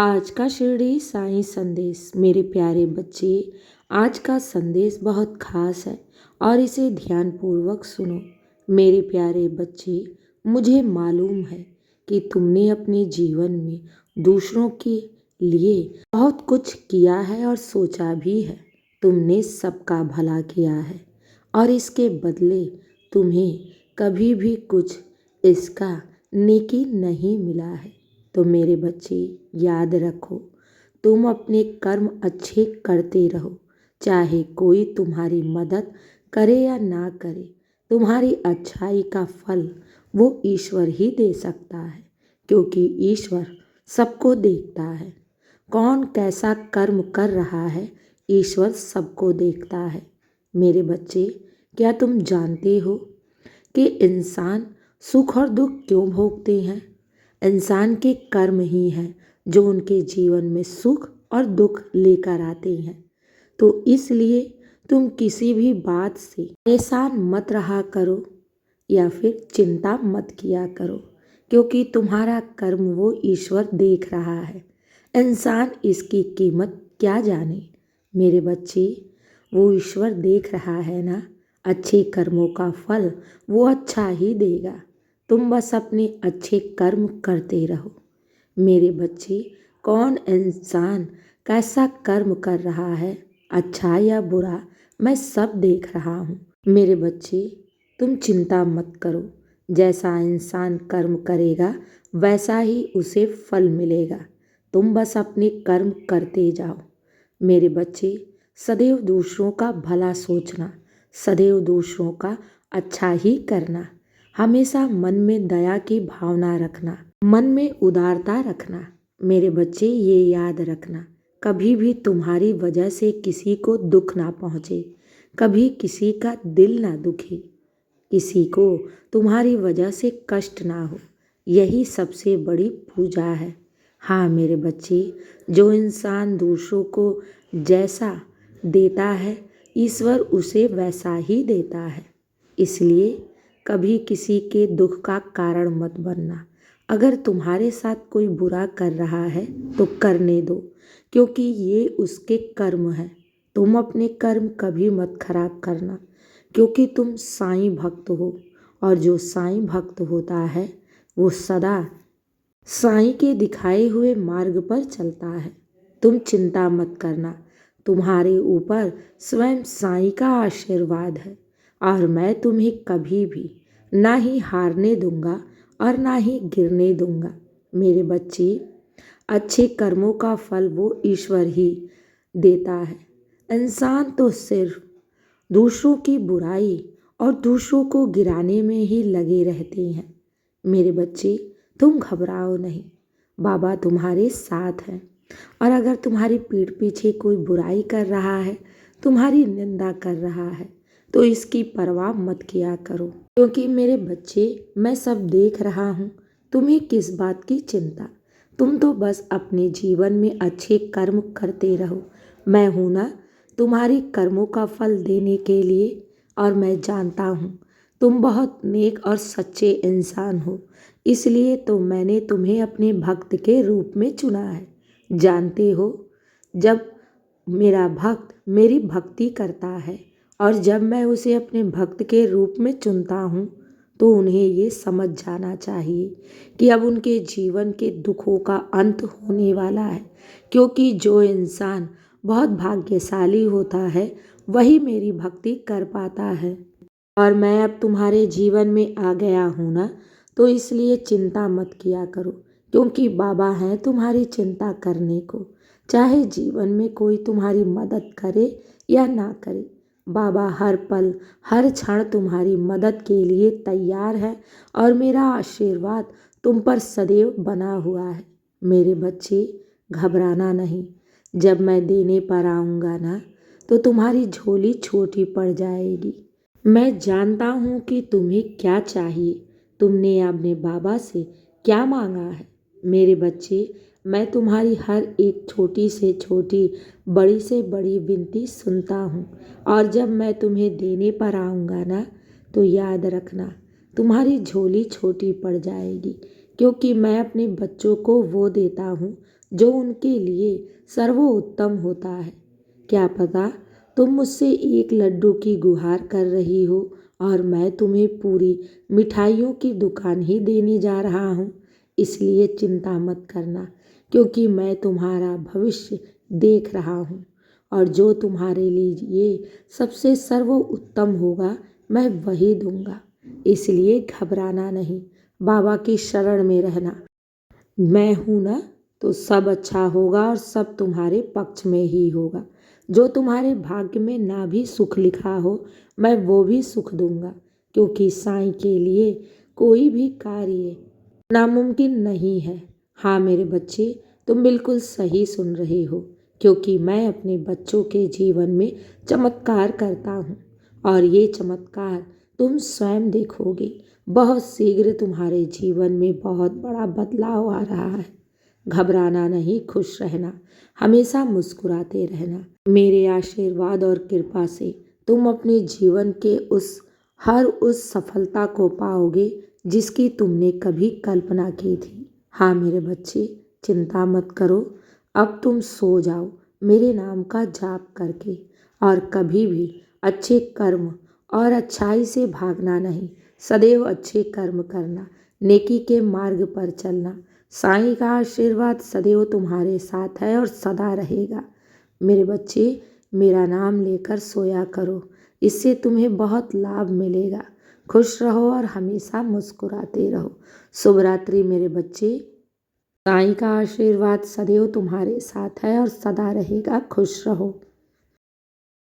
आज का शिरडी साईं संदेश। मेरे प्यारे बच्चे, आज का संदेश बहुत खास है और इसे ध्यानपूर्वक सुनो। मेरे प्यारे बच्चे, मुझे मालूम है कि तुमने अपने जीवन में दूसरों के लिए बहुत कुछ किया है और सोचा भी है। तुमने सबका भला किया है और इसके बदले तुम्हें कभी भी कुछ इसका नेकी नहीं मिला है। तो मेरे बच्चे, याद रखो, तुम अपने कर्म अच्छे करते रहो, चाहे कोई तुम्हारी मदद करे या ना करे। तुम्हारी अच्छाई का फल वो ईश्वर ही दे सकता है, क्योंकि ईश्वर सबको देखता है। कौन कैसा कर्म कर रहा है, ईश्वर सबको देखता है। मेरे बच्चे, क्या तुम जानते हो कि इंसान सुख और दुख क्यों भोगते हैं? इंसान के कर्म ही हैं जो उनके जीवन में सुख और दुख लेकर आते हैं। तो इसलिए तुम किसी भी बात से परेशान मत रहा करो या फिर चिंता मत किया करो, क्योंकि तुम्हारा कर्म वो ईश्वर देख रहा है। इंसान इसकी कीमत क्या जाने। मेरे बच्चे, वो ईश्वर देख रहा है ना, अच्छे कर्मों का फल वो अच्छा ही देगा। तुम बस अपने अच्छे कर्म करते रहो। मेरे बच्चे, कौन इंसान कैसा कर्म कर रहा है, अच्छा या बुरा, मैं सब देख रहा हूँ। मेरे बच्चे, तुम चिंता मत करो। जैसा इंसान कर्म करेगा वैसा ही उसे फल मिलेगा। तुम बस अपने कर्म करते जाओ। मेरे बच्चे, सदैव दूसरों का भला सोचना, सदैव दूसरों का अच्छा ही करना, हमेशा मन में दया की भावना रखना, मन में उदारता रखना। मेरे बच्चे, ये याद रखना, कभी भी तुम्हारी वजह से किसी को दुख ना पहुँचे, कभी किसी का दिल ना दुखे, किसी को तुम्हारी वजह से कष्ट ना हो। यही सबसे बड़ी पूजा है। हाँ मेरे बच्चे, जो इंसान दूसरों को जैसा देता है, ईश्वर उसे वैसा ही देता है। इसलिए कभी किसी के दुख का कारण मत बनना। अगर तुम्हारे साथ कोई बुरा कर रहा है तो करने दो, क्योंकि ये उसके कर्म है। तुम अपने कर्म कभी मत खराब करना, क्योंकि तुम साईं भक्त हो और जो साईं भक्त होता है वो सदा साईं के दिखाए हुए मार्ग पर चलता है। तुम चिंता मत करना, तुम्हारे ऊपर स्वयं साईं का आशीर्वाद है और मैं तुम्हें कभी भी ना ही हारने दूंगा और ना ही गिरने दूंगा। मेरे बच्चे, अच्छे कर्मों का फल वो ईश्वर ही देता है। इंसान तो सिर्फ दूसरों की बुराई और दूसरों को गिराने में ही लगे रहते हैं। मेरे बच्चे, तुम घबराओ नहीं, बाबा तुम्हारे साथ हैं। और अगर तुम्हारी पीठ पीछे कोई बुराई कर रहा है, तुम्हारी निंदा कर रहा है, तो इसकी परवाह मत किया करो, क्योंकि मेरे बच्चे, मैं सब देख रहा हूँ। तुम्हें किस बात की चिंता? तुम तो बस अपने जीवन में अच्छे कर्म करते रहो। मैं हूँ ना तुम्हारी कर्मों का फल देने के लिए, और मैं जानता हूँ तुम बहुत नेक और सच्चे इंसान हो। इसलिए तो मैंने तुम्हें अपने भक्त के रूप में चुना है। जानते हो, जब मेरा भक्त मेरी भक्ति करता है और जब मैं उसे अपने भक्त के रूप में चुनता हूँ, तो उन्हें ये समझ जाना चाहिए कि अब उनके जीवन के दुखों का अंत होने वाला है, क्योंकि जो इंसान बहुत भाग्यशाली होता है वही मेरी भक्ति कर पाता है। और मैं अब तुम्हारे जीवन में आ गया हूँ ना, तो इसलिए चिंता मत किया करो, क्योंकि बाबा हैं तुम्हारी चिंता करने को। चाहे जीवन में कोई तुम्हारी मदद करे या ना करे, बाबा हर पल हर क्षण तुम्हारी मदद के लिए तैयार है और मेरा आशीर्वाद तुम पर सदैव बना हुआ है। मेरे बच्चे, घबराना नहीं। जब मैं देने पर आऊँगा ना, तो तुम्हारी झोली छोटी पड़ जाएगी। मैं जानता हूँ कि तुम्हें क्या चाहिए, तुमने अपने बाबा से क्या मांगा है। मेरे बच्चे, मैं तुम्हारी हर एक छोटी से छोटी, बड़ी से बड़ी विनती सुनता हूँ, और जब मैं तुम्हें देने पर आऊँगा ना, तो याद रखना तुम्हारी झोली छोटी पड़ जाएगी, क्योंकि मैं अपने बच्चों को वो देता हूँ जो उनके लिए सर्वोत्तम होता है। क्या पता तुम मुझसे एक लड्डू की गुहार कर रही हो और मैं तुम्हें पूरी मिठाइयों की दुकान ही देने जा रहा हूँ। इसलिए चिंता मत करना, क्योंकि मैं तुम्हारा भविष्य देख रहा हूँ और जो तुम्हारे लिए सबसे सर्वोत्तम होगा मैं वही दूंगा। इसलिए घबराना नहीं, बाबा की शरण में रहना। मैं हूं ना, तो सब अच्छा होगा और सब तुम्हारे पक्ष में ही होगा। जो तुम्हारे भाग्य में ना भी सुख लिखा हो, मैं वो भी सुख दूंगा, क्योंकि साईं के लिए कोई भी कार्य नामुमकिन नहीं है। हाँ मेरे बच्चे, तुम बिल्कुल सही सुन रहे हो, क्योंकि मैं अपने बच्चों के जीवन में चमत्कार करता हूँ और ये चमत्कार तुम स्वयं देखोगे। बहुत शीघ्र तुम्हारे जीवन में बहुत बड़ा बदलाव आ रहा है। घबराना नहीं, खुश रहना, हमेशा मुस्कुराते रहना। मेरे आशीर्वाद और कृपा से तुम अपने जीवन के हर उस सफलता को पाओगे जिसकी तुमने कभी कल्पना की थी। हाँ मेरे बच्चे, चिंता मत करो। अब तुम सो जाओ मेरे नाम का जाप करके, और कभी भी अच्छे कर्म और अच्छाई से भागना नहीं। सदैव अच्छे कर्म करना, नेकी के मार्ग पर चलना। साईं का आशीर्वाद सदैव तुम्हारे साथ है और सदा रहेगा। मेरे बच्चे, मेरा नाम लेकर सोया करो, इससे तुम्हें बहुत लाभ मिलेगा। खुश रहो और हमेशा मुस्कुराते रहो। शुभ रात्रि मेरे बच्चे। साईं का आशीर्वाद सदैव तुम्हारे साथ है और सदा रहेगा। खुश रहो।